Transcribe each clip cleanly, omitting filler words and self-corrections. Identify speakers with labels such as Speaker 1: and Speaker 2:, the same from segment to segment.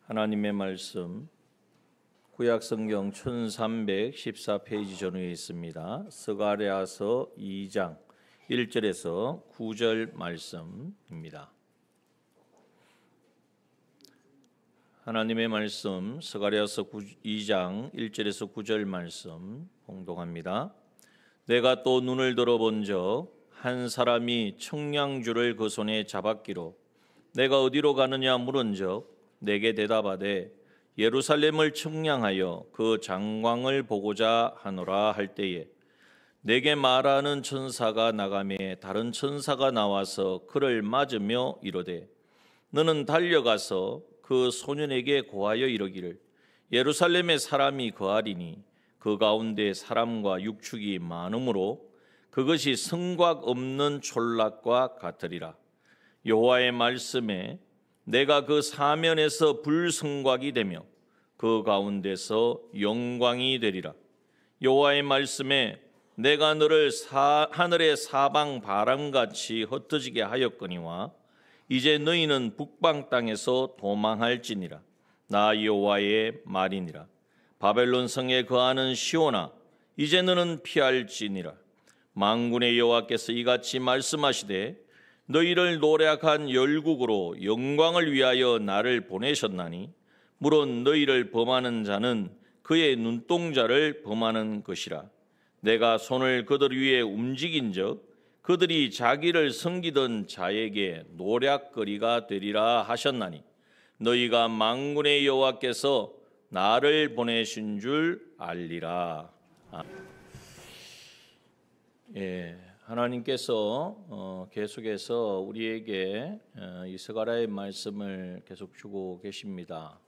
Speaker 1: 하나님의 말씀 구약성경 1314페이지 전후에 있습니다. 스가랴서 2장 1절에서 9절 말씀입니다. 하나님의 말씀 스가랴서 2장 1절에서 9절 말씀 봉독합니다. 내가 또 눈을 들어본 적 한 사람이 청량줄을 그 손에 잡았기로 내가 어디로 가느냐 물은 적 내게 대답하되 예루살렘을 청량하여 그 장광을 보고자 하노라 할 때에 내게 말하는 천사가 나가매 다른 천사가 나와서 그를 맞으며 이르되 너는 달려가서 그 소년에게 고하여 이르기를 예루살렘에 사람이 거하리니 그 가운데 사람과 육축이 많으므로 그것이 성곽 없는 촌락과 같으리라. 여호와의 말씀에 내가 그 사면에서 불성곽이 되며 그 가운데서 영광이 되리라. 여호와의 말씀에 내가 너를 하늘의 사방 바람같이 흩어지게 하였거니와 이제 너희는 북방 땅에서 도망할지니라. 나 여호와의 말이니라. 바벨론 성에 거하는 시온아 이제 너는 피할지니라. 만군의 여호와께서 이같이 말씀하시되 너희를 노략한 열국으로 영광을 위하여 나를 보내셨나니 물론 너희를 범하는 자는 그의 눈동자를 범하는 것이라. 내가 손을 그들 위에 움직인 적 그들이 자기를 섬기던 자에게 노략거리가 되리라 하셨나니 너희가 만군의 여호와께서 나를 보내신 줄 알리라. 하나님께서 계속해서 우리에게 이 스가랴의 말씀을 계속 주고 계십니다.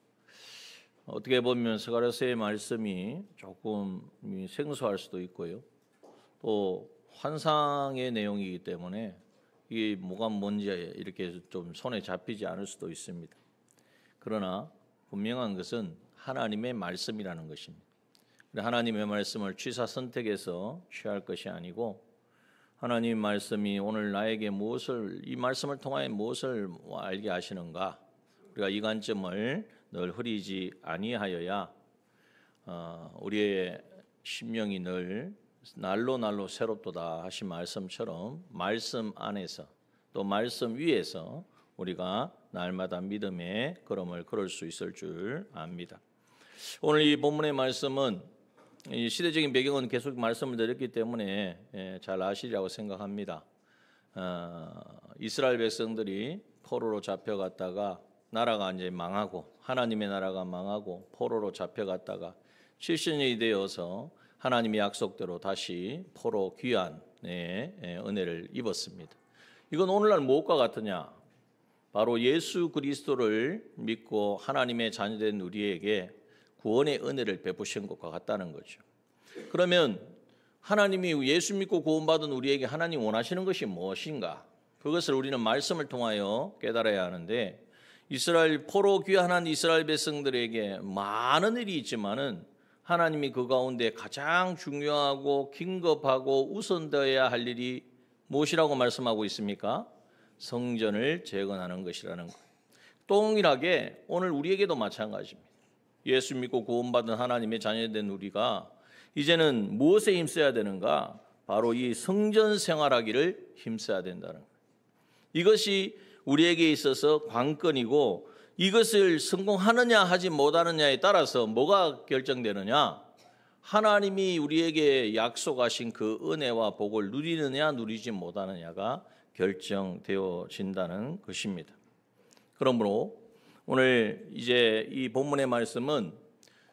Speaker 1: 어떻게 보면 스가랴서의 말씀이 조금 생소할 수도 있고요. 또 환상의 내용이기 때문에 이게 뭐가 뭔지 이렇게 좀 손에 잡히지 않을 수도 있습니다. 그러나 분명한 것은 하나님의 말씀이라는 것입니다. 하나님의 말씀을 취사 선택해서 취할 것이 아니고 하나님의 말씀이 오늘 나에게 이 말씀을 통하여 무엇을 알게 하시는가, 우리가 이 관점을 늘 흐리지 아니하여야 우리의 심령이 늘 날로 새롭도다 하신 말씀처럼 말씀 안에서 또 말씀 위에서 우리가 날마다 믿음의 걸음을 걸을 수 있을 줄 압니다. 오늘 이 본문의 말씀은 이 시대적인 배경은 계속 말씀을 드렸기 때문에 잘 아시리라고 생각합니다. 이스라엘 백성들이 포로로 잡혀갔다가 나라가 이제 망하고 하나님의 나라가 망하고 포로로 잡혀갔다가 70년이 되어서 하나님의 약속대로 다시 포로 귀환의 은혜를 입었습니다. 이건 오늘날 무엇과 같으냐? 바로 예수 그리스도를 믿고 하나님의 자녀된 우리에게 구원의 은혜를 베푸신 것과 같다는 거죠. 그러면 하나님이 예수 믿고 구원받은 우리에게 하나님 원하시는 것이 무엇인가? 그것을 우리는 말씀을 통하여 깨달아야 하는데 이스라엘 포로 귀환한 이스라엘 백성들에게 많은 일이 있지만은 하나님이 그 가운데 가장 중요하고 긴급하고 우선되어야 할 일이 무엇이라고 말씀하고 있습니까? 성전을 재건하는 것이라는 것. 동일하게 오늘 우리에게도 마찬가지입니다. 예수 믿고 구원받은 하나님의 자녀된 우리가 이제는 무엇에 힘써야 되는가? 바로 이 성전 생활하기를 힘써야 된다는 거예요. 이것이 우리에게 있어서 관건이고 이것을 성공하느냐 하지 못하느냐에 따라서 뭐가 결정되느냐? 하나님이 우리에게 약속하신 그 은혜와 복을 누리느냐 누리지 못하느냐가 결정되어진다는 것입니다. 그러므로 오늘 이제 이 본문의 말씀은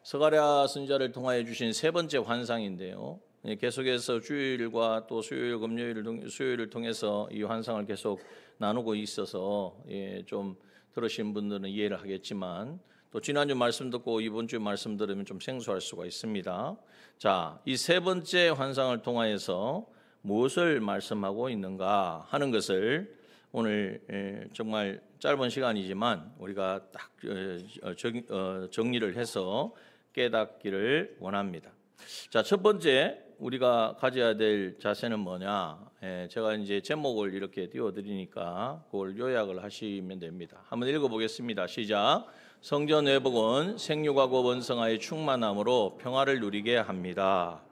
Speaker 1: 스가랴 선지자를 통하여 주신 세 번째 환상인데요. 계속해서 주일과 또 수요일, 금요일, 수요일을 통해서 이 환상을 계속 나누고 있어서 좀 들으신 분들은 이해를 하겠지만 또 지난주 말씀 듣고 이번 주 말씀 들으면 좀 생소할 수가 있습니다. 자, 이 세 번째 환상을 통하여서 무엇을 말씀하고 있는가 하는 것을 오늘 정말 짧은 시간이지만 우리가 딱 정리를 해서 깨닫기를 원합니다. 자, 첫 번째 우리가 가져야 될 자세는 뭐냐? 제가 이제 제목을 이렇게 띄워드리니까 그걸 요약을 하시면 됩니다. 한번 읽어보겠습니다. 시작. 성전 회복은 생육하고 번성하여 충만함으로 평화를 누리게 합니다.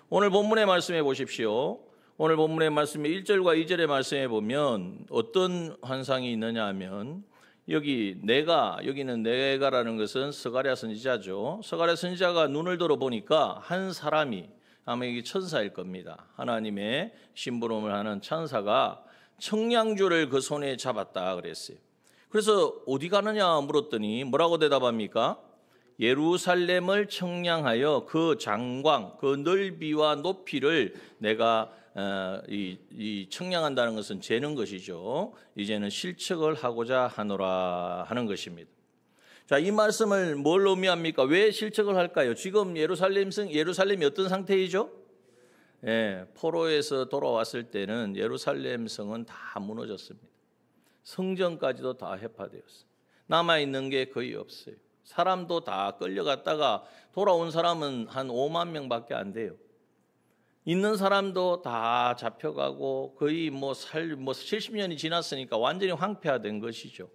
Speaker 1: 오늘 본문의 말씀해 보십시오. 오늘 본문의 말씀에 1절과 2절의 말씀에 보면 어떤 환상이 있느냐 하면 여기는 내가라는 것은 스가랴 선지자죠. 스가랴 선지자가 눈을 들어 보니까 한 사람이 아마 이게 천사일 겁니다. 하나님의 심부름을 하는 천사가 청량주를 그 손에 잡았다 그랬어요. 그래서 어디 가느냐 물었더니 뭐라고 대답합니까? 예루살렘을 청량하여 그 장광, 그 넓이와 높이를 내가 이 청량한다는 것은 재는 것이죠. 이제는 실측을 하고자 하노라 하는 것입니다. 자, 이 말씀을 뭘 의미합니까? 왜 실측을 할까요? 지금 예루살렘이 어떤 상태이죠? 포로에서 돌아왔을 때는 예루살렘 성은 다 무너졌습니다. 성전까지도 다 해파되었어요. 남아있는 게 거의 없어요. 사람도 다 끌려갔다가 돌아온 사람은 한 5만 명밖에 안 돼요. 있는 사람도 다 잡혀가고 거의 70년이 지났으니까 완전히 황폐화된 것이죠.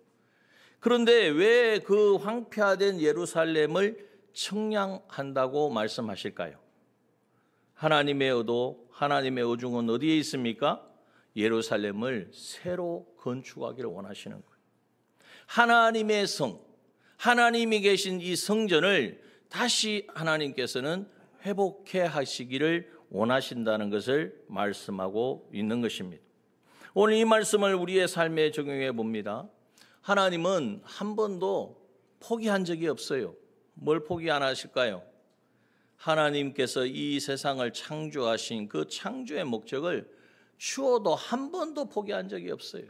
Speaker 1: 그런데 왜 그 황폐화된 예루살렘을 청량한다고 말씀하실까요? 하나님의 의도, 하나님의 의중은 어디에 있습니까? 예루살렘을 새로 건축하기를 원하시는 거예요. 하나님의 성, 하나님이 계신 이 성전을 다시 하나님께서는 회복해 하시기를 원하신다는 것을 말씀하고 있는 것입니다. 오늘 이 말씀을 우리의 삶에 적용해 봅니다. 하나님은 한 번도 포기한 적이 없어요. 뭘 포기 안 하실까요? 하나님께서 이 세상을 창조하신 그 창조의 목적을 추워도 한 번도 포기한 적이 없어요.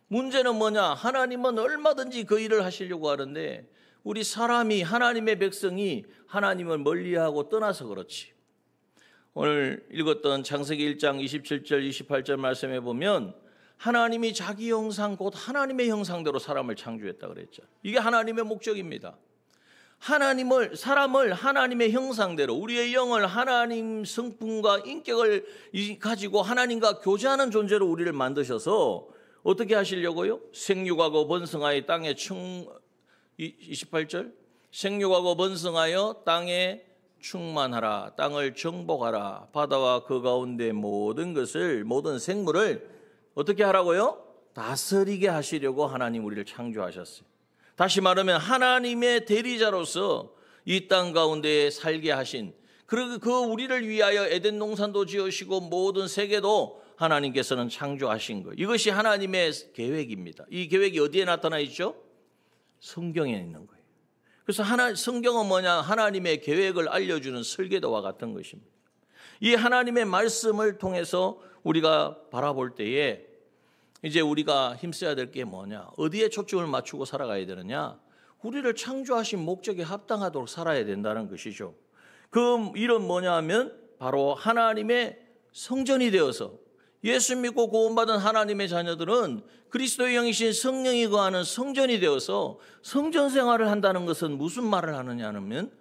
Speaker 1: 문제는 뭐냐? 하나님은 얼마든지 그 일을 하시려고 하는데 우리 사람이, 하나님의 백성이 하나님을 멀리하고 떠나서 그렇지. 오늘 읽었던 창세기 1장 27절 28절 말씀에 보면 하나님이 자기 형상 곧 하나님의 형상대로 사람을 창조했다 그랬죠. 이게 하나님의 목적입니다. 사람을 하나님의 형상대로, 우리의 영을 하나님 성품과 인격을 가지고 하나님과 교제하는 존재로 우리를 만드셔서 어떻게 하시려고요? 생육하고 번성하여 땅에 28절 생육하고 번성하여 땅에 충만하라, 땅을 정복하라, 바다와 그 가운데 모든 생물을 어떻게 하라고요? 다스리게 하시려고 하나님 우리를 창조하셨어요. 다시 말하면 하나님의 대리자로서 이 땅 가운데 살게 하신, 그리고 그 우리를 위하여 에덴 동산도 지으시고 모든 세계도 하나님께서는 창조하신 거예요. 이것이 하나님의 계획입니다. 이 계획이 어디에 나타나 있죠? 성경에 있는 거예요. 그래서 성경은 뭐냐? 하나님의 계획을 알려주는 설계도와 같은 것입니다. 이 하나님의 말씀을 통해서 우리가 바라볼 때에 이제 우리가 힘써야 될 게 뭐냐? 어디에 초점을 맞추고 살아가야 되느냐? 우리를 창조하신 목적에 합당하도록 살아야 된다는 것이죠. 그 일은 뭐냐 하면 바로 하나님의 성전이 되어서 예수 믿고 구원받은 하나님의 자녀들은 그리스도의 영이신 성령이 거하는 성전이 되어서 성전 생활을 한다는 것은 무슨 말을 하느냐 하면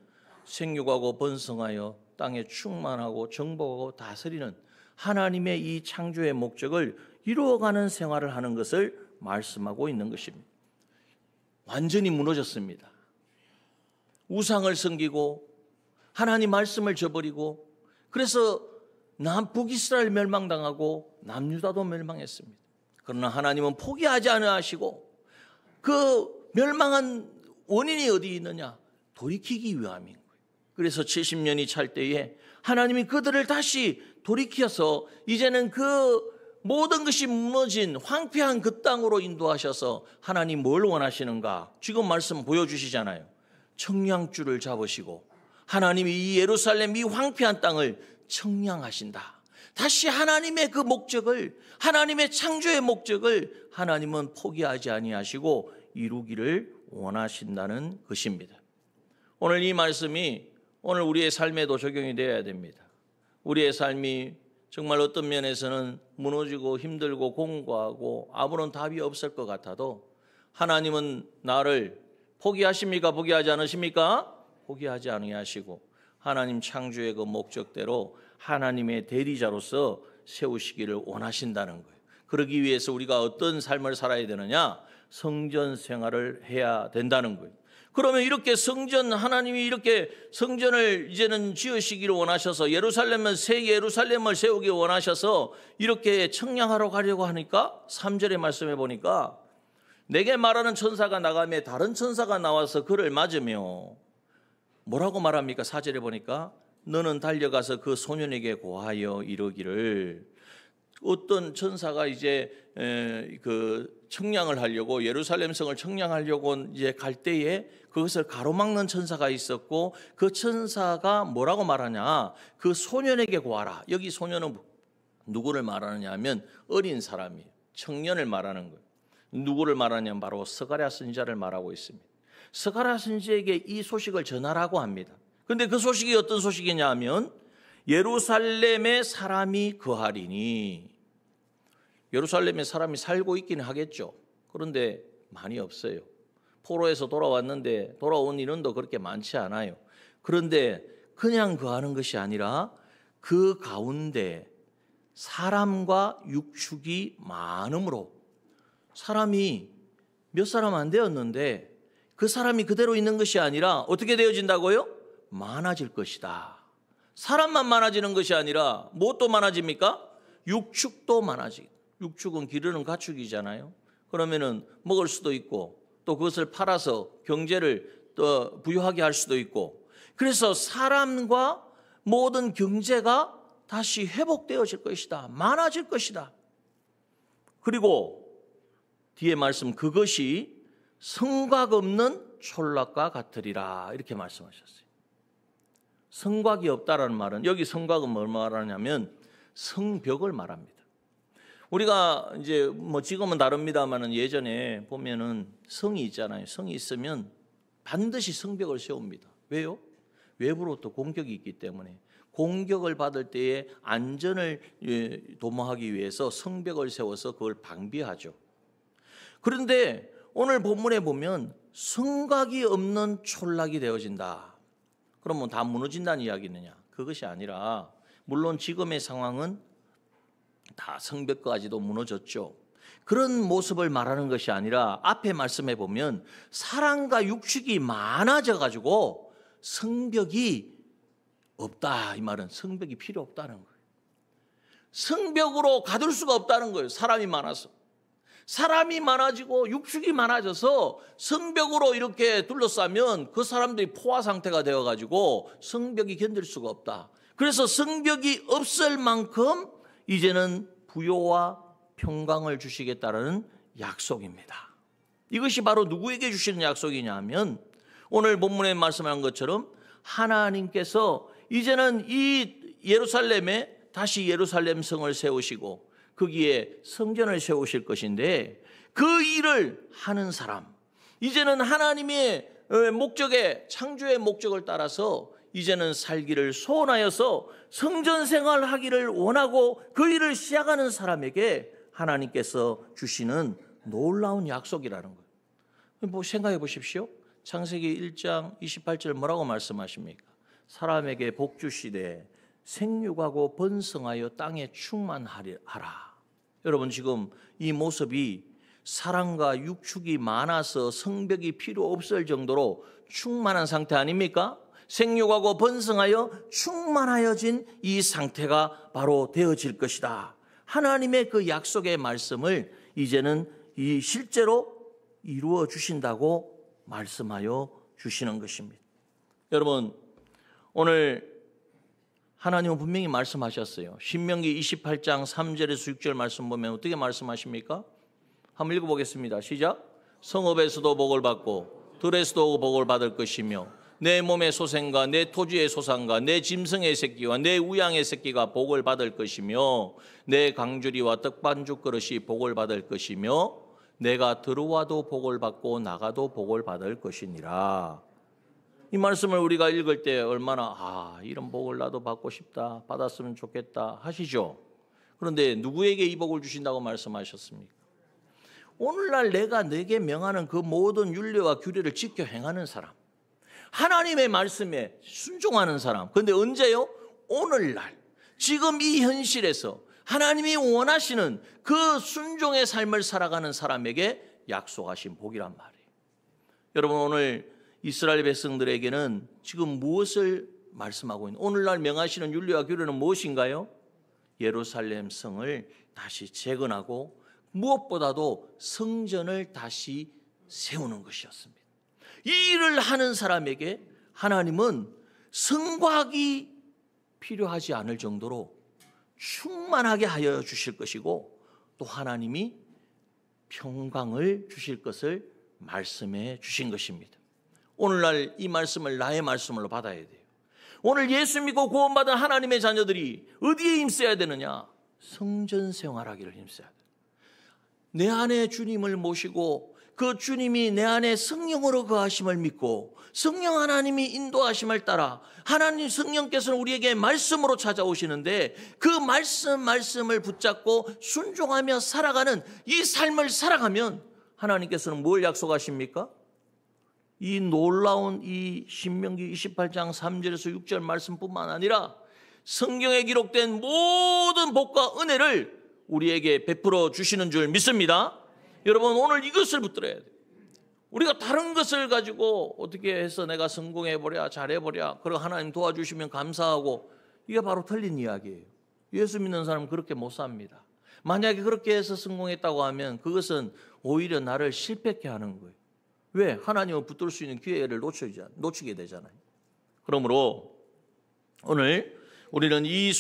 Speaker 1: 생육하고 번성하여 땅에 충만하고 정복하고 다스리는 하나님의 이 창조의 목적을 이루어가는 생활을 하는 것을 말씀하고 있는 것입니다. 완전히 무너졌습니다. 우상을 섬기고 하나님 말씀을 저버리고 그래서 북이스라엘 멸망당하고 남유다도 멸망했습니다. 그러나 하나님은 포기하지 않으시고 그 멸망한 원인이 어디 있느냐? 돌이키기 위함인 거예요. 그래서 70년이 찰 때에 하나님이 그들을 다시 돌이켜서 이제는 그 모든 것이 무너진 황폐한 그 땅으로 인도하셔서 하나님 뭘 원하시는가? 지금 말씀 보여주시잖아요. 청량줄을 잡으시고 하나님이 이 예루살렘 이 황폐한 땅을 청량하신다. 다시 하나님의 그 목적을, 하나님의 창조의 목적을 하나님은 포기하지 아니하시고 이루기를 원하신다는 것입니다. 오늘 이 말씀이 오늘 우리의 삶에도 적용이 되어야 됩니다. 우리의 삶이 정말 어떤 면에서는 무너지고 힘들고 공고하고 아무런 답이 없을 것 같아도 하나님은 나를 포기하십니까? 포기하지 않으십니까? 포기하지 아니하시고 하나님 창조의 그 목적대로 하나님의 대리자로서 세우시기를 원하신다는 거예요. 그러기 위해서 우리가 어떤 삶을 살아야 되느냐? 성전 생활을 해야 된다는 거예요. 그러면 이렇게 성전, 하나님이 이렇게 성전을 이제는 지으시기를 원하셔서 예루살렘은 새 예루살렘을 세우기 원하셔서 이렇게 청량하러 가려고 하니까 3절에 말씀해 보니까 내게 말하는 천사가 나가며 다른 천사가 나와서 그를 맞으며 뭐라고 말합니까? 4절에 보니까 너는 달려가서 그 소년에게 고하여 이르기를, 어떤 천사가 이제 그 청량을 하려고 예루살렘 성을 청량하려고 이제 갈 때에 그것을 가로막는 천사가 있었고, 그 천사가 뭐라고 말하냐, 그 소년에게 고하라. 여기 소년은 누구를 말하느냐 하면 어린 사람이에요. 청년을 말하는 거예요. 누구를 말하냐면 바로 스가랴 선지자를 말하고 있습니다. 스가랴 선지자에게 이 소식을 전하라고 합니다. 그런데 그 소식이 어떤 소식이냐 하면 예루살렘에 사람이 거하리니, 예루살렘에 사람이 살고 있기는 하겠죠. 그런데 많이 없어요. 포로에서 돌아왔는데 돌아온 인원도 그렇게 많지 않아요. 그런데 그냥 거하는 것이 아니라 그 가운데 사람과 육축이 많음으로, 사람이 몇 사람 안 되었는데 그 사람이 그대로 있는 것이 아니라 어떻게 되어진다고요? 많아질 것이다. 사람만 많아지는 것이 아니라 무엇도 많아집니까? 육축도 많아지고, 육축은 기르는 가축이잖아요. 그러면은 먹을 수도 있고 또 그것을 팔아서 경제를 또 부유하게 할 수도 있고, 그래서 사람과 모든 경제가 다시 회복되어질 것이다. 많아질 것이다. 그리고 뒤에 말씀, 그것이 성곽 없는 촌락과 같으리라, 이렇게 말씀하셨어요. 성곽이 없다라는 말은, 여기 성곽은 뭘 말하냐면 성벽을 말합니다. 우리가 이제 뭐 지금은 다릅니다만은 예전에 보면은 성이 있잖아요. 성이 있으면 반드시 성벽을 세웁니다. 왜요? 외부로부터 공격이 있기 때문에 공격을 받을 때에 안전을 도모하기 위해서 성벽을 세워서 그걸 방비하죠. 그런데 오늘 본문에 보면 성곽이 없는 촌락이 되어진다. 그러면 다 무너진다는 이야기느냐? 그것이 아니라, 물론 지금의 상황은 다 성벽까지도 무너졌죠. 그런 모습을 말하는 것이 아니라 앞에 말씀해 보면 사랑과 육축이 많아져 가지고 성벽이 없다, 이 말은 성벽이 필요 없다는 거예요. 성벽으로 가둘 수가 없다는 거예요. 사람이 많아서. 사람이 많아지고 육축이 많아져서 성벽으로 이렇게 둘러싸면 그 사람들이 포화 상태가 되어가지고 성벽이 견딜 수가 없다. 그래서 성벽이 없을 만큼 이제는 부요와 평강을 주시겠다는 약속입니다. 이것이 바로 누구에게 주시는 약속이냐 하면 오늘 본문에 말씀한 것처럼 하나님께서 이제는 이 예루살렘에 다시 예루살렘 성을 세우시고 거기에 성전을 세우실 것인데, 그 일을 하는 사람, 이제는 하나님의 목적에, 창조의 목적을 따라서 이제는 살기를 소원하여서 성전 생활하기를 원하고 그 일을 시작하는 사람에게 하나님께서 주시는 놀라운 약속이라는 거예요. 뭐 생각해 보십시오. 창세기 1장 28절 뭐라고 말씀하십니까? 사람에게 복 주시되 생육하고 번성하여 땅에 충만하라. 여러분, 지금 이 모습이 사랑과 육축이 많아서 성벽이 필요 없을 정도로 충만한 상태 아닙니까? 생육하고 번성하여 충만하여진 이 상태가 바로 되어질 것이다. 하나님의 그 약속의 말씀을 이제는 이 실제로 이루어 주신다고 말씀하여 주시는 것입니다. 여러분, 오늘 하나님은 분명히 말씀하셨어요. 신명기 28장 3절에서 6절 말씀 보면 어떻게 말씀하십니까? 한번 읽어보겠습니다. 시작. 성읍에서도 복을 받고 들에서도 복을 받을 것이며 내 몸의 소생과 내 토지의 소산과 내 짐승의 새끼와 내 우양의 새끼가 복을 받을 것이며 내 강주리와 떡반죽 그릇이 복을 받을 것이며 내가 들어와도 복을 받고 나가도 복을 받을 것이니라. 이 말씀을 우리가 읽을 때 얼마나 이런 복을 나도 받고 싶다, 받았으면 좋겠다 하시죠. 그런데 누구에게 이 복을 주신다고 말씀하셨습니까? 오늘날 내가 내게 명하는 그 모든 율례와 규례를 지켜 행하는 사람, 하나님의 말씀에 순종하는 사람. 그런데 언제요? 오늘날, 지금 이 현실에서 하나님이 원하시는 그 순종의 삶을 살아가는 사람에게 약속하신 복이란 말이에요. 여러분, 오늘 이스라엘 백성들에게는 지금 무엇을 말씀하고 있는, 오늘날 명하시는 율례와 규례는 무엇인가요? 예루살렘 성을 다시 재건하고 무엇보다도 성전을 다시 세우는 것이었습니다. 이 일을 하는 사람에게 하나님은 성곽이 필요하지 않을 정도로 충만하게 하여 주실 것이고, 또 하나님이 평강을 주실 것을 말씀해 주신 것입니다. 오늘날 이 말씀을 나의 말씀으로 받아야 돼요. 오늘 예수 믿고 구원받은 하나님의 자녀들이 어디에 힘써야 되느냐? 성전 생활하기를 힘써야 돼요. 내 안에 주님을 모시고 그 주님이 내 안에 성령으로 거하심을 믿고 성령 하나님이 인도하심을 따라 하나님 성령께서는 우리에게 말씀으로 찾아오시는데 그 말씀을 붙잡고 순종하며 살아가는 이 삶을 살아가면 하나님께서는 뭘 약속하십니까? 이 놀라운 이 신명기 28장 3절에서 6절 말씀뿐만 아니라 성경에 기록된 모든 복과 은혜를 우리에게 베풀어 주시는 줄 믿습니다. 여러분, 오늘 이것을 붙들어야 돼요. 우리가 다른 것을 가지고 어떻게 해서 내가 성공해보랴, 잘해보랴, 그리고 하나님 도와주시면 감사하고, 이게 바로 틀린 이야기예요. 예수 믿는 사람은 그렇게 못 삽니다. 만약에 그렇게 해서 성공했다고 하면 그것은 오히려 나를 실패케 하는 거예요. 왜? 하나님을 붙들 수 있는 기회를 놓치게 되잖아요. 그러므로 오늘 우리는 이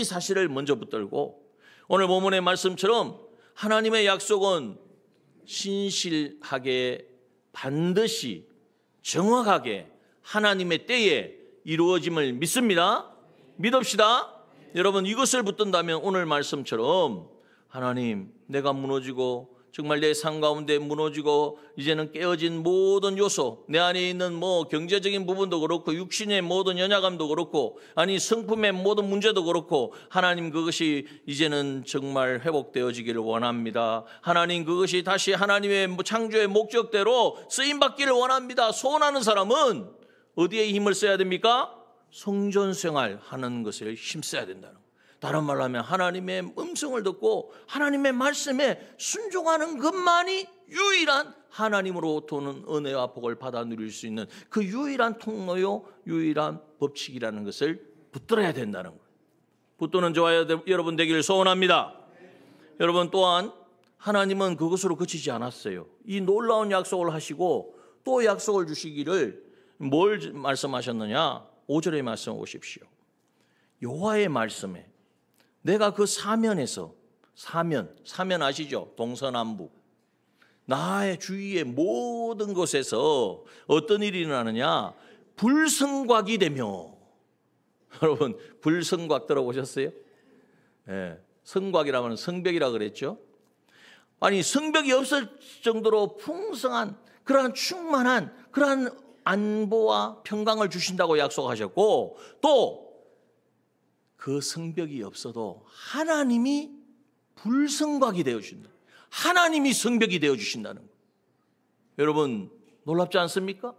Speaker 1: 사실을 먼저 붙들고, 오늘 본문의 말씀처럼 하나님의 약속은 신실하게 반드시 정확하게 하나님의 때에 이루어짐을 믿습니다. 믿읍시다. 여러분, 이것을 붙든다면 오늘 말씀처럼 하나님, 내가 무너지고 정말 내 삶 가운데 무너지고 이제는 깨어진 모든 요소, 내 안에 있는 경제적인 부분도 그렇고 육신의 모든 연약함도 그렇고 아니 성품의 모든 문제도 그렇고 하나님, 그것이 이제는 정말 회복되어지기를 원합니다. 하나님, 그것이 다시 하나님의 창조의 목적대로 쓰임받기를 원합니다. 소원하는 사람은 어디에 힘을 써야 됩니까? 성전 생활하는 것을 힘써야 된다는 거예요. 다른 말로 하면 하나님의 음성을 듣고 하나님의 말씀에 순종하는 것만이 유일한 하나님으로부터 오는 은혜와 복을 받아 누릴 수 있는 그 유일한 통로요, 유일한 법칙이라는 것을 붙들어야 된다는 거예요. 붙드는 저와 여러분 되기를 소원합니다. 여러분, 또한 하나님은 그것으로 그치지 않았어요. 이 놀라운 약속을 하시고 또 약속을 주시기를 뭘 말씀하셨느냐? 5절의 말씀 보십시오. 여호와의 말씀에 내가 그 사면에서, 사면 아시죠? 동서남북 나의 주위의 모든 곳에서 어떤 일이 일어나느냐? 불성곽이 되며. 여러분, 불성곽 들어보셨어요? 네, 성곽이라면 성벽이라 그랬죠. 아니, 성벽이 없을 정도로 풍성한 그러한 충만한 그러한 안보와 평강을 주신다고 약속하셨고, 또 그 성벽이 없어도 하나님이 불성곽이 되어주신다. 하나님이 성벽이 되어주신다는 거예요. 여러분, 놀랍지 않습니까?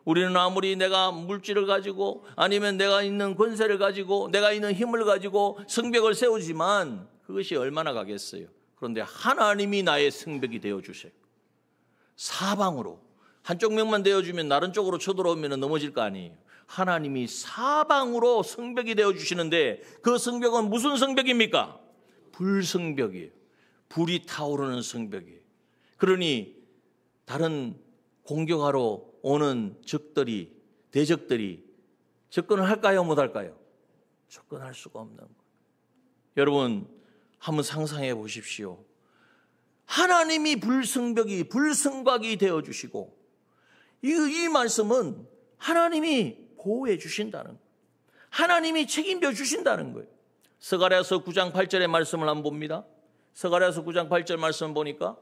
Speaker 1: 우리는 아무리 내가 물질을 가지고 아니면 내가 있는 권세를 가지고 내가 있는 힘을 가지고 성벽을 세우지만 그것이 얼마나 가겠어요. 그런데 하나님이 나의 성벽이 되어주세요. 사방으로 한쪽 벽만 되어주면 다른 쪽으로 쳐들어오면 넘어질 거 아니에요. 하나님이 사방으로 성벽이 되어주시는데 그 성벽은 무슨 성벽입니까? 불성벽이에요. 불이 타오르는 성벽이에요. 그러니 다른 공격하러 오는 적들이, 대적들이 접근을 할까요? 못할까요? 접근할 수가 없는 거예요. 여러분, 한번 상상해 보십시오. 하나님이 불성곽이 되어주시고 이 말씀은 하나님이 보호해 주신다는 거예요. 하나님이 책임져 주신다는 거예요. 스가랴서 9장 8절의 말씀을 한번 봅니다. 스가랴서 9장 8절 말씀 보니까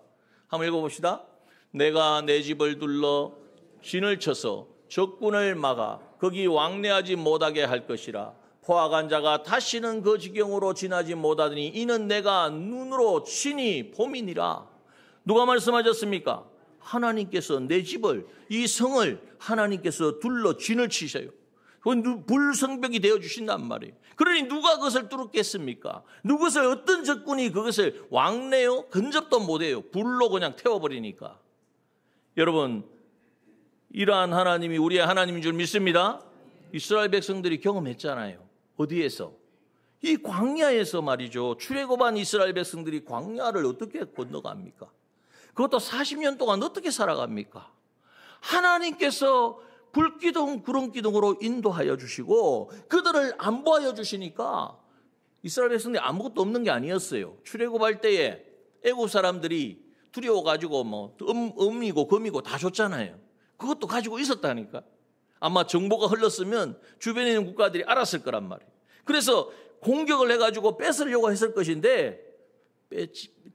Speaker 1: 한번 읽어봅시다. 내가 내 집을 둘러 진을 쳐서 적군을 막아 거기 왕래하지 못하게 할 것이라. 포악한 자가 다시는 그 지경으로 지나지 못하더니 이는 내가 눈으로 친히 봄이니라. 누가 말씀하셨습니까? 하나님께서 내 집을, 이 성을 하나님께서 둘러 진을 치셔요. 그건 불성벽이 되어주신단 말이에요. 그러니 누가 그것을 뚫었겠습니까? 누구를 어떤 적군이 그것을 왕래요? 근접도 못해요. 불로 그냥 태워버리니까. 여러분, 이러한 하나님이 우리의 하나님인 줄 믿습니다. 이스라엘 백성들이 경험했잖아요. 어디에서? 이 광야에서 말이죠. 출애굽한 이스라엘 백성들이 광야를 어떻게 건너갑니까? 그것도 40년 동안 어떻게 살아갑니까? 하나님께서 불기둥 구름기둥으로 인도하여 주시고 그들을 안보하여 주시니까 이스라엘 백성들이 아무것도 없는 게 아니었어요. 출애굽할 때에 애굽 사람들이 두려워가지고 뭐 음이고 금이고 다 줬잖아요. 그것도 가지고 있었다니까. 아마 정보가 흘렀으면 주변에 있는 국가들이 알았을 거란 말이에요. 그래서 공격을 해가지고 뺏으려고 했을 것인데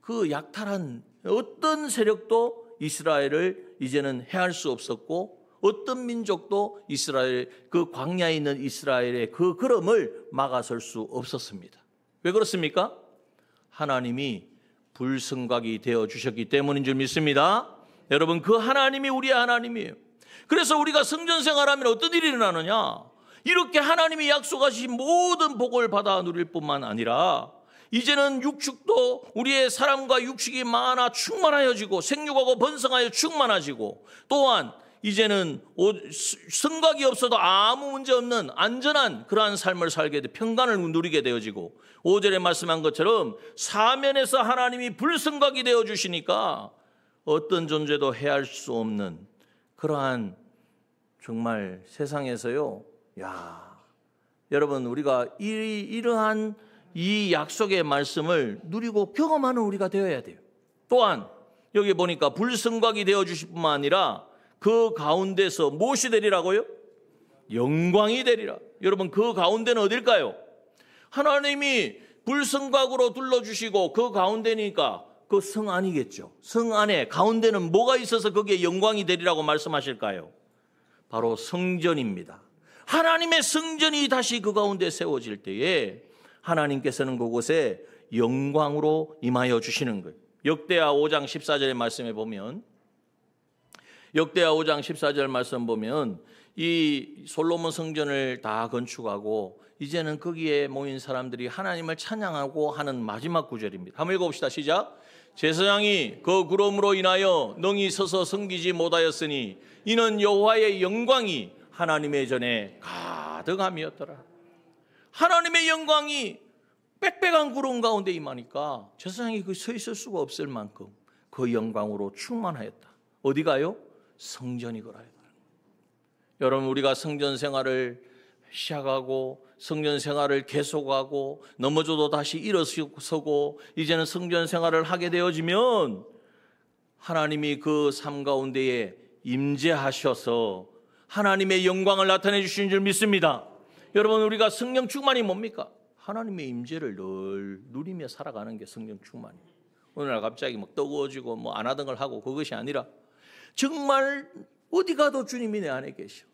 Speaker 1: 그 약탈한 어떤 세력도 이스라엘을 이제는 해할 수 없었고 어떤 민족도 이스라엘 그 광야에 있는 이스라엘의 그 걸음을 막아설 수 없었습니다. 왜 그렇습니까? 하나님이 불성각이 되어 주셨기 때문인 줄 믿습니다. 여러분, 그 하나님이 우리의 하나님이에요. 그래서 우리가 성전 생활하면 어떤 일이 일어나느냐? 이렇게 하나님이 약속하신 모든 복을 받아 누릴 뿐만 아니라 이제는 육축도 우리의 사람과 육식이 많아 충만하여지고 생육하고 번성하여 충만해지고 또한 이제는 성곽이 없어도 아무 문제 없는 안전한 그러한 삶을 살게 돼 평강을 누리게 되어지고 5절에 말씀한 것처럼 사면에서 하나님이 불성곽이 되어 주시니까 어떤 존재도 해할 수 없는 그러한 정말 세상에서요. 야, 여러분 우리가 이러한 이 약속의 말씀을 누리고 경험하는 우리가 되어야 돼요. 또한 여기 보니까 불성곽이 되어 주실 뿐만 아니라 그 가운데서 무엇이 되리라고요? 영광이 되리라. 여러분 그 가운데는 어딜까요? 하나님이 불성곽으로 둘러주시고 그 가운데니까 그 성 안이겠죠. 성 안에 가운데는 뭐가 있어서 거기에 영광이 되리라고 말씀하실까요? 바로 성전입니다. 하나님의 성전이 다시 그 가운데 세워질 때에 하나님께서는 그곳에 영광으로 임하여 주시는 거예요. 역대하 5장 14절의 말씀에 보면 역대하 5장 14절 말씀 보면 이 솔로몬 성전을 다 건축하고 이제는 거기에 모인 사람들이 하나님을 찬양하고 하는 마지막 구절입니다. 한번 읽어봅시다. 시작. 제사장이 그 구름으로 인하여 능히 서서 섬기지 못하였으니 이는 여호와의 영광이 하나님의 전에 가득함이었더라. 하나님의 영광이 빽빽한 구름 가운데 임하니까 제사장이 그 서 있을 수가 없을 만큼 그 영광으로 충만하였다. 어디 가요? 성전이 걸어요. 여러분 우리가 성전 생활을 시작하고 성전 생활을 계속하고 넘어져도 다시 일어서고 이제는 성전 생활을 하게 되어지면 하나님이 그 삶 가운데에 임재하셔서 하나님의 영광을 나타내 주시는 줄 믿습니다. 여러분 우리가 성령 충만이 뭡니까? 하나님의 임재를 늘 누리며 살아가는 게 성령 충만이에요. 오늘날 갑자기 막 뜨거워지고 뭐 안 하던 걸 하고 그것이 아니라 정말 어디 가도 주님이 내 안에 계셔.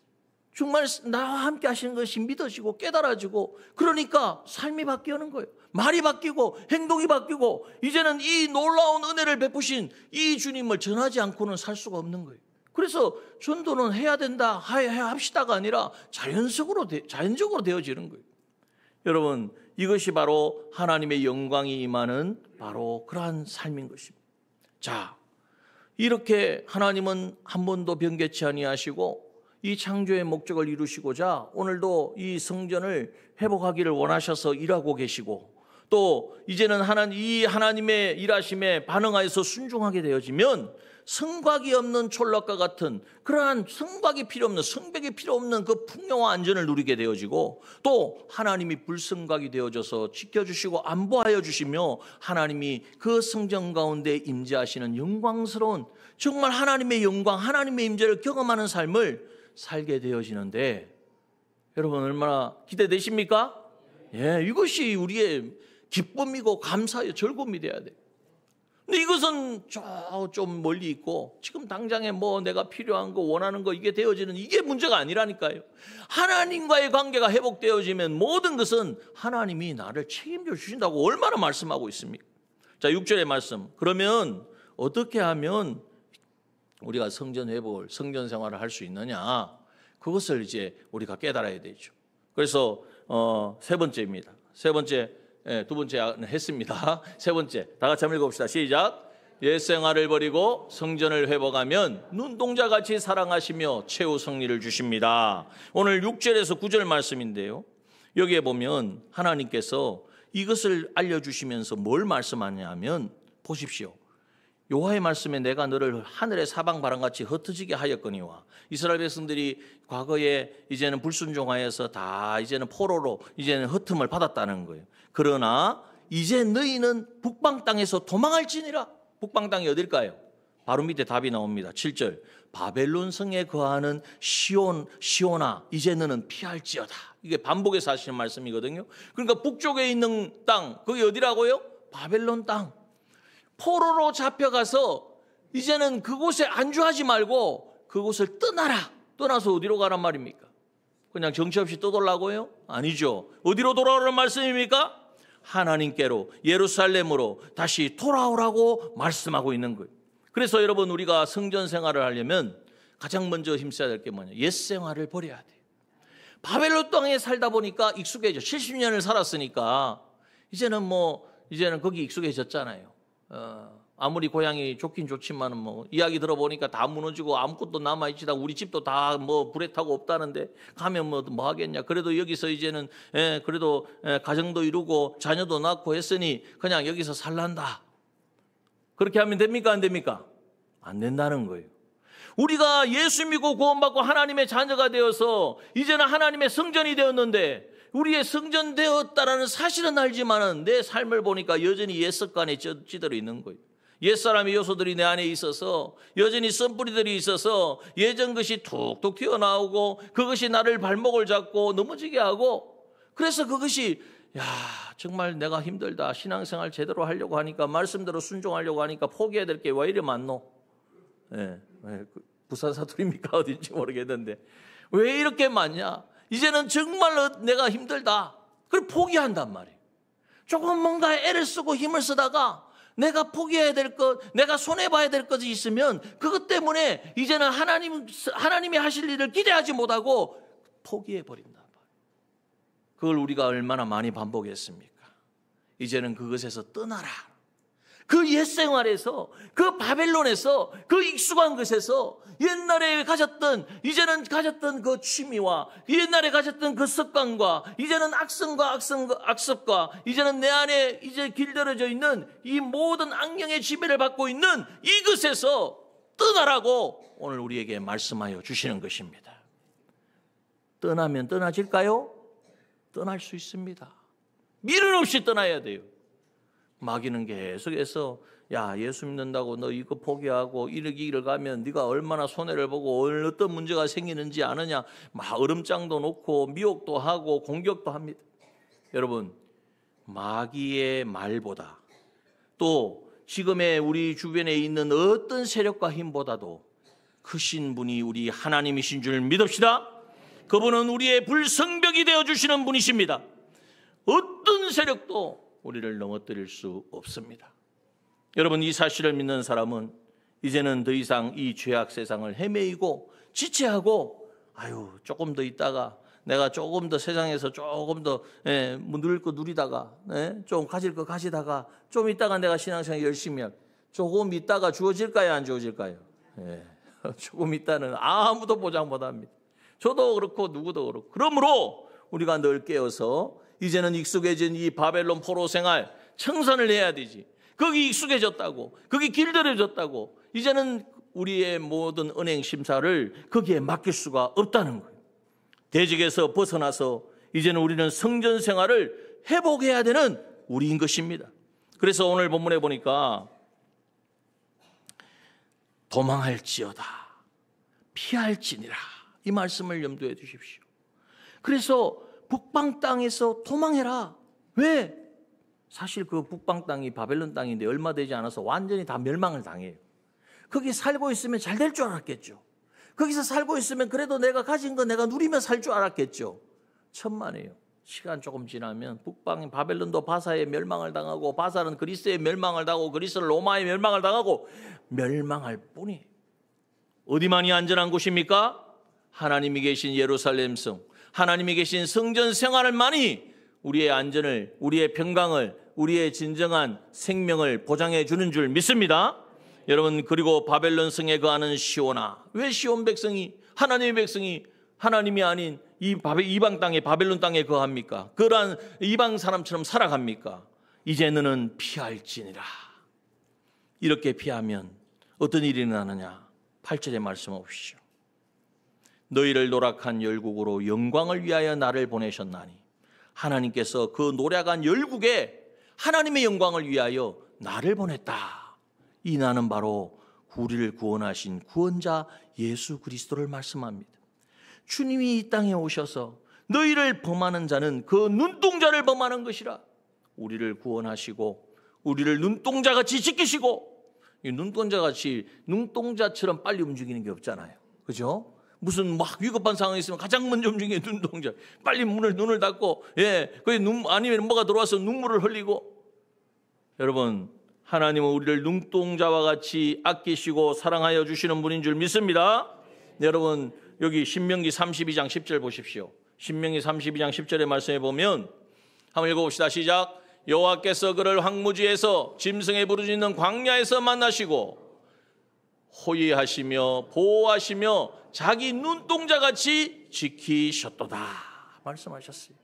Speaker 1: 정말 나와 함께 하시는 것이 믿어지고 깨달아지고 그러니까 삶이 바뀌는 거예요. 말이 바뀌고 행동이 바뀌고 이제는 이 놀라운 은혜를 베푸신 이 주님을 전하지 않고는 살 수가 없는 거예요. 그래서 전도는 해야 된다, 합시다가 아니라 자연적으로 되어지는 거예요. 여러분 이것이 바로 하나님의 영광이 임하는 바로 그러한 삶인 것입니다. 자, 이렇게 하나님은 한 번도 변개치 아니하시고 이 창조의 목적을 이루시고자 오늘도 이 성전을 회복하기를 원하셔서 일하고 계시고 또 이제는 이 하나님의 일하심에 반응하여서 순종하게 되어지면 성곽이 없는 촌락과 같은 그러한 성곽이 필요 없는 성벽이 필요 없는 그 풍요와 안전을 누리게 되어지고 또 하나님이 불성곽이 되어져서 지켜주시고 안보하여 주시며 하나님이 그 성전 가운데 임재하시는 영광스러운 정말 하나님의 영광 하나님의 임재를 경험하는 삶을 살게 되어지는데 여러분 얼마나 기대되십니까? 예, 이것이 우리의 기쁨이고 감사의 즐거움이 돼야 돼요. 근데 이것은 좀 멀리 있고 지금 당장에 뭐 내가 필요한 거 원하는 거 이게 되어지는 이게 문제가 아니라니까요. 하나님과의 관계가 회복되어지면 모든 것은 하나님이 나를 책임져 주신다고 얼마나 말씀하고 있습니까? 자, 6절의 말씀. 그러면 어떻게 하면 우리가 성전 회복을 성전 생활을 할 수 있느냐? 그것을 이제 우리가 깨달아야 되죠. 그래서 세 번째입니다. 세 번째 두 번째는 했습니다. 세 번째 다 같이 한번 읽어봅시다. 시작. 옛 생활을 버리고 성전을 회복하면 눈동자같이 사랑하시며 최후 승리를 주십니다. 오늘 6절에서 9절 말씀인데요. 여기에 보면 하나님께서 이것을 알려주시면서 뭘 말씀하냐면 보십시오. 여호와의 말씀에 내가 너를 하늘의 사방바람같이 흩어지게 하였거니와 이스라엘 백성들이 과거에 이제는 불순종하여서 다 이제는 포로로 이제는 흩음을 받았다는 거예요. 그러나 이제 너희는 북방 땅에서 도망할지니라. 북방 땅이 어딜까요? 바로 밑에 답이 나옵니다. 7절. 바벨론 성에 거하는 시온아 이제 너는 피할지어다. 이게 반복해서 하시는 말씀이거든요. 그러니까 북쪽에 있는 땅, 그게 어디라고요? 바벨론 땅. 포로로 잡혀가서 이제는 그곳에 안주하지 말고 그곳을 떠나라. 떠나서 어디로 가란 말입니까? 그냥 정처 없이 떠돌라고요? 아니죠. 어디로 돌아오라는 말씀입니까? 하나님께로, 예루살렘으로 다시 돌아오라고 말씀하고 있는 거예요. 그래서 여러분, 우리가 성전 생활을 하려면 가장 먼저 힘써야 될 게 뭐냐? 옛 생활을 버려야 돼요. 바벨론 땅에 살다 보니까 익숙해져. 70년을 살았으니까 이제는 거기 익숙해졌잖아요. 아무리 고향이 좋긴 좋지만 이야기 들어보니까 다 무너지고 아무것도 남아있지다. 우리 집도 다 불에 타고 없다는데 가면 뭐 하겠냐. 그래도 여기서 이제는 그래도 가정도 이루고 자녀도 낳고 했으니 그냥 여기서 살란다. 그렇게 하면 됩니까? 안 됩니까? 안 된다는 거예요. 우리가 예수 믿고 구원받고 하나님의 자녀가 되어서 이제는 하나님의 성전이 되었는데 우리의 성전 되었다라는 사실은 알지만은 내 삶을 보니까 여전히 옛 습관에 찌들어 있는 거예요. 옛사람의 요소들이 내 안에 있어서 여전히 썬뿌리들이 있어서 예전 것이 툭툭 튀어나오고 그것이 나를 발목을 잡고 넘어지게 하고 그래서 그것이 정말 내가 힘들다. 신앙생활 제대로 하려고 하니까 말씀대로 순종하려고 하니까 포기해야 될 게 왜 이리 많노? 부산 사투리입니까? 어딘지 모르겠는데 왜 이렇게 많냐? 이제는 정말로 내가 힘들다. 그걸 포기한단 말이에요. 조금 뭔가 애를 쓰고 힘을 쓰다가 내가 포기해야 될 것, 내가 손해봐야 될 것이 있으면 그것 때문에 이제는 하나님이 하실 일을 기대하지 못하고 포기해버린단 말이에요. 그걸 우리가 얼마나 많이 반복했습니까? 이제는 그것에서 떠나라. 그 옛생활에서, 그 바벨론에서, 그 익숙한 것에서 옛날에 이제는 가졌던 그 취미와 옛날에 가졌던 그 습관과 이제는 악습과 이제는 내 안에 이제 길들여져 있는 이 모든 악령의 지배를 받고 있는 이것에서 떠나라고 오늘 우리에게 말씀하여 주시는 것입니다. 떠나면 떠나질까요? 떠날 수 있습니다. 미련 없이 떠나야 돼요. 마귀는 계속해서 예수 믿는다고 너 이거 포기하고 이 길을 가면 네가 얼마나 손해를 보고 어떤 문제가 생기는지 아느냐. 막 얼음장도 놓고 미혹도 하고 공격도 합니다. 여러분, 마귀의 말보다 또 지금의 우리 주변에 있는 어떤 세력과 힘보다도 크신 분이 우리 하나님이신 줄 믿읍시다. 그분은 우리의 불성벽이 되어주시는 분이십니다. 어떤 세력도 우리를 넘어뜨릴 수 없습니다. 여러분, 이 사실을 믿는 사람은 이제는 더 이상 이 죄악 세상을 헤매이고 지체하고 조금 더 있다가 내가 조금 더 세상에서 조금 더 누릴 거 누리다가 좀 가질 거 가지다가 좀 있다가 내가 신앙생활 열심히 하고 조금 있다가 주어질까요? 안 주어질까요? 조금 있다는 아무도 보장 못합니다. 저도 그렇고 누구도 그렇고. 그러므로 우리가 늘 깨어서 이제는 익숙해진 이 바벨론 포로 생활 청산을 해야 되지. 거기 익숙해졌다고, 거기 길들여졌다고 이제는 우리의 모든 은행 심사를 거기에 맡길 수가 없다는 거예요. 대적에서 벗어나서 이제는 우리는 성전 생활을 회복해야 되는 우리인 것입니다. 그래서 오늘 본문에 보니까 도망할지어다 피할지니라 이 말씀을 염두에 두십시오. 그래서 북방 땅에서 도망해라. 왜? 사실 그 북방 땅이 바벨론 땅인데 얼마 되지 않아서 완전히 다 멸망을 당해요. 거기 살고 있으면 잘 될 줄 알았겠죠. 거기서 살고 있으면 그래도 내가 가진 거 내가 누리며 살 줄 알았겠죠. 천만에요. 시간 조금 지나면 북방 바벨론도 바사의 멸망을 당하고 바사는 그리스의 멸망을 당하고 그리스는 로마의 멸망을 당하고 멸망할 뿐이에요. 어디만이 안전한 곳입니까? 하나님이 계신 예루살렘 성, 하나님이 계신 성전 생활을만이 우리의 안전을, 우리의 평강을, 우리의 진정한 생명을 보장해 주는 줄 믿습니다. 여러분, 그리고 바벨론 성에 거하는 시온아. 왜 시온 백성이, 하나님의 백성이 하나님이 아닌 이 이방 땅에, 바벨론 땅에 거합니까? 그러한 이방 사람처럼 살아갑니까? 이제 너는 피할지니라. 이렇게 피하면 어떤 일이 일어나느냐? 8절의 말씀 보십시오. 너희를 노력한 열국으로 영광을 위하여 나를 보내셨나니, 하나님께서 그 노력한 열국에 하나님의 영광을 위하여 나를 보냈다. 이 나는 바로 우리를 구원하신 구원자 예수 그리스도를 말씀합니다. 주님이 이 땅에 오셔서 너희를 범하는 자는 그 눈동자를 범하는 것이라. 우리를 구원하시고 우리를 눈동자같이 지키시고, 이 눈동자같이, 눈동자처럼 빨리 움직이는 게 없잖아요. 그죠? 무슨 막 위급한 상황이 있으면 가장 먼저 움직이는 게 눈동자. 빨리 눈을 닫고, 아니면 뭐가 들어와서 눈물을 흘리고. 여러분, 하나님은 우리를 눈동자와 같이 아끼시고 사랑하여 주시는 분인 줄 믿습니다. 여러분, 여기 신명기 32장 10절 보십시오. 신명기 32장 10절의 말씀에 보면, 한번 읽어봅시다. 시작. 여호와께서 그를 황무지에서 짐승의 부르짖는 광야에서 만나시고 호위하시며 보호하시며 자기 눈동자같이 지키셨도다 말씀하셨어요.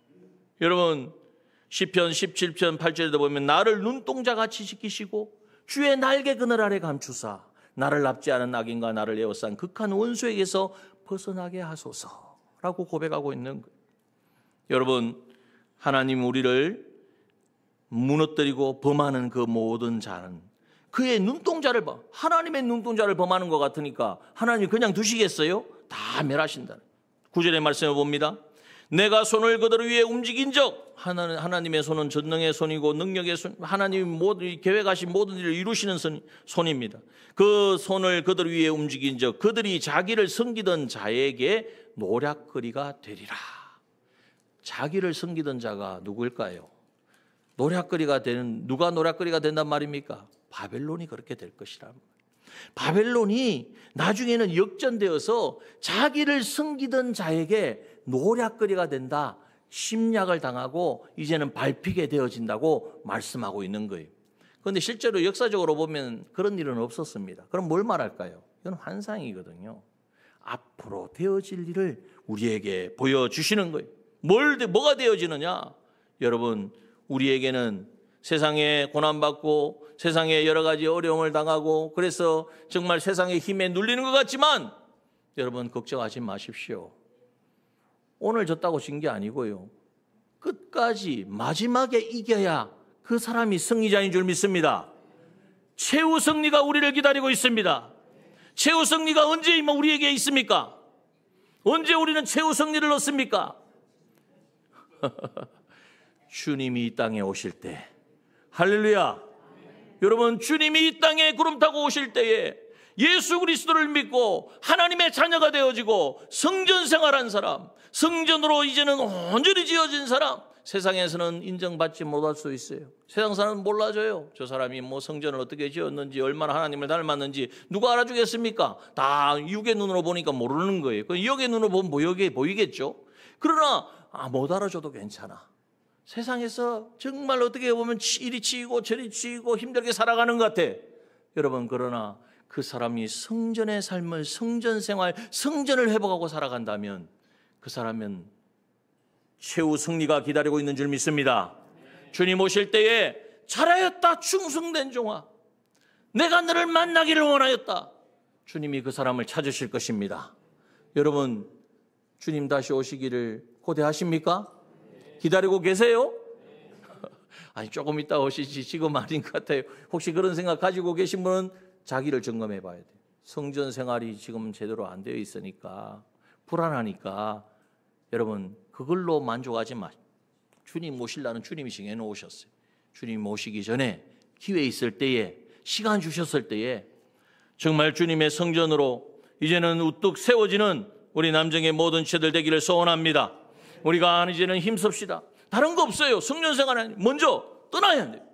Speaker 1: 여러분, 시편 17편 8절에도 보면 나를 눈동자같이 지키시고 주의 날개 그늘 아래 감추사 나를 납치하는 악인과 나를 에워싼 극한 원수에게서 벗어나게 하소서라고 고백하고 있는 거예요. 여러분, 하나님 우리를 무너뜨리고 범하는 그 모든 자는 그의 눈동자를 하나님의 눈동자를 범하는 것 같으니까 하나님 그냥 두시겠어요? 다 멸하신다. 9절의 말씀을 봅니다. 내가 손을 그들 위에 움직인 적, 하나님의 손은 전능의 손이고 능력의 손, 하나님이 모든 계획하신 모든 일을 이루시는 손입니다. 그 손을 그들 위에 움직인 적, 그들이 자기를 섬기던 자에게 노략거리가 되리라. 자기를 섬기던 자가 누구일까요? 누가 노략거리가 된단 말입니까? 바벨론이 그렇게 될 것이라. 바벨론이 나중에는 역전되어서 자기를 섬기던 자에게 노략거리가 된다. 심략을 당하고 이제는 밟히게 되어진다고 말씀하고 있는 거예요. 그런데 실제로 역사적으로 보면 그런 일은 없었습니다. 그럼 뭘 말할까요? 이건 환상이거든요. 앞으로 되어질 일을 우리에게 보여주시는 거예요. 뭐가 되어지느냐? 여러분, 우리에게는 세상에 고난받고 세상에 여러 가지 어려움을 당하고 그래서 정말 세상의 힘에 눌리는 것 같지만 여러분 걱정하지 마십시오. 오늘 졌다고 진 게 아니고요. 끝까지 마지막에 이겨야 그 사람이 승리자인 줄 믿습니다. 최후 승리가 우리를 기다리고 있습니다. 최후 승리가 언제 우리에게 있습니까? 언제 우리는 최후 승리를 얻습니까? 주님이 이 땅에 오실 때, 할렐루야. 여러분, 주님이 이 땅에 구름 타고 오실 때에 예수 그리스도를 믿고 하나님의 자녀가 되어지고 성전 생활한 사람, 성전으로 이제는 온전히 지어진 사람, 세상에서는 인정받지 못할 수 있어요. 세상 사람은 몰라줘요. 저 사람이 성전을 어떻게 지었는지, 얼마나 하나님을 닮았는지 누가 알아주겠습니까? 다 육의 눈으로 보니까 모르는 거예요. 영의 눈으로 보면 보이겠죠. 그러나 못 알아줘도 괜찮아. 세상에서 정말 어떻게 보면 이리 치이고 저리 치이고 힘들게 살아가는 것 같아. 여러분, 그러나 그 사람이 성전의 삶을, 성전 생활, 성전을 회복하고 살아간다면 그 사람은 최후 승리가 기다리고 있는 줄 믿습니다. 주님 오실 때에 잘하였다 충성된 종아, 내가 너를 만나기를 원하였다. 주님이 그 사람을 찾으실 것입니다. 여러분, 주님 다시 오시기를 고대하십니까? 기다리고 계세요? 아니, 조금 있다 오시지 지금 아닌 것 같아요. 혹시 그런 생각 가지고 계신 분은 자기를 점검해 봐야 돼요. 성전 생활이 지금 제대로 안 되어 있으니까, 불안하니까 여러분 그걸로 만족하지 마시고 주님 오시려는 주님이 정해 놓으셨어요. 주님 오시기 전에 기회 있을 때에, 시간 주셨을 때에 정말 주님의 성전으로 이제는 우뚝 세워지는 우리 남정의 모든 지체들 되기를 소원합니다. 우리가 이제는 힘씁시다. 다른 거 없어요. 성전생활 먼저 떠나야 돼요.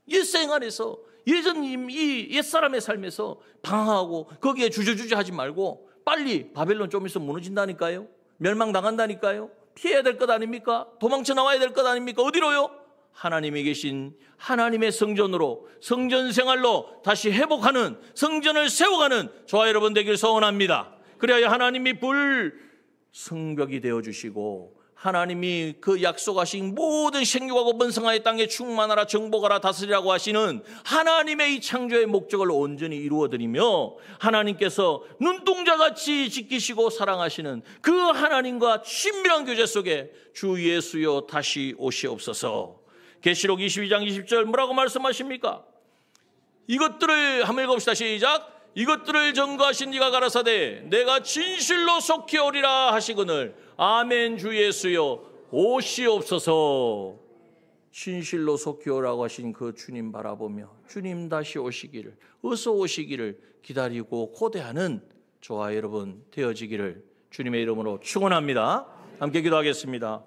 Speaker 1: 옛생활에서, 예전 이 옛사람의 삶에서 방황하고 거기에 주저주저 하지 말고 빨리 바벨론 좀 있으면 무너진다니까요. 멸망당한다니까요. 피해야 될 것 아닙니까? 도망쳐 나와야 될 것 아닙니까? 어디로요? 하나님이 계신 하나님의 성전으로, 성전 생활로 다시 회복하는, 성전을 세워가는 저와 여러분 되길 소원합니다. 그래야 하나님이 성벽이 되어주시고 하나님이 그 약속하신 모든 생육하고 번성하여 땅에 충만하라 정복하라 다스리라고 하시는 하나님의 이 창조의 목적을 온전히 이루어드리며 하나님께서 눈동자같이 지키시고 사랑하시는 그 하나님과 친밀한 교제 속에 주 예수여 다시 오시옵소서. 계시록 22장 20절 뭐라고 말씀하십니까? 이것들을 한번 읽어봅시다. 시작. 이것들을 전거하신 이가 가라사대 내가 진실로 속히 오리라 하시거늘 아멘. 주 예수여 오시옵소서. 진실로 속히 오라고 하신 그 주님 바라보며 주님 다시 오시기를, 어서 오시기를 기다리고 고대하는 저와 여러분 되어지기를 주님의 이름으로 축원합니다. 함께 기도하겠습니다.